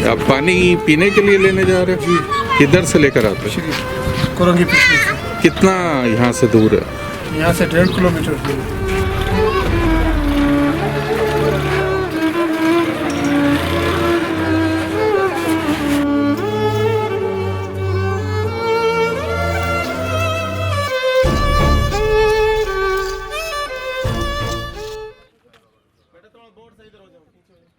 आप पानी पीने के लिए लेने जा रहे हो? किधर से लेकर आते हैं? कोरंगी पिछले से कितना यहाँ से दूर है? यहाँ से 1.5 किलोमीटर दूर है। बोर्ड सही इधर हो जाओ, पीछे हो जाओ।